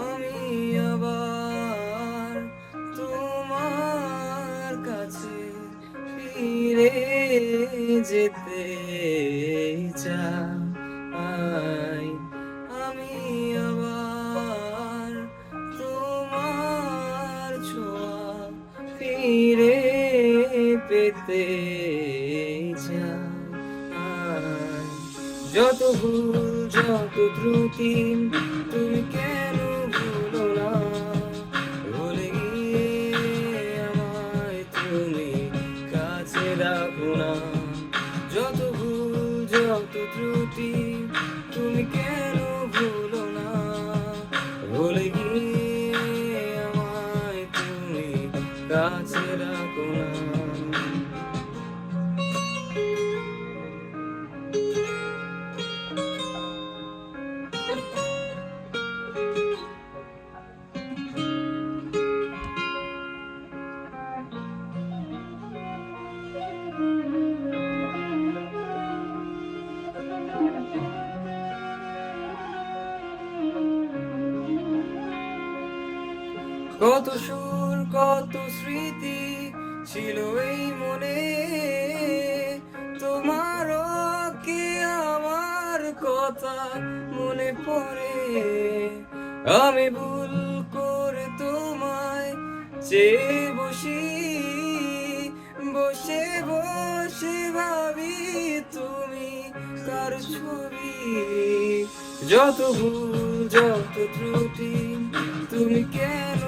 আমি আবার তোমার কাছে ফিরে যেতে চাই। আমি আবার তোমার ছোঁয়া ফিরে পেতে চাই। যত ভুল যত ত্রুটি তুমি কেন ভুলো না, ভুলে গিয়ে আমায় তুমি কাছে রাখো না। যত ভুল যত ত্রুটি তুমি কেন ভুলো না, ভুলে গিয়ে আমায় তুমি কাছে রাখো না। কত সুর কত স্মৃতি ছিল এই মনে, তোমারও কি আমার কথা মনে পড়ে? আমি ভুল করে তোমায় চেয়ে বসি, বসে বসে ভাবি তুমি কার ছবি। যত ভুল যত ত্রুটি তুমি কেন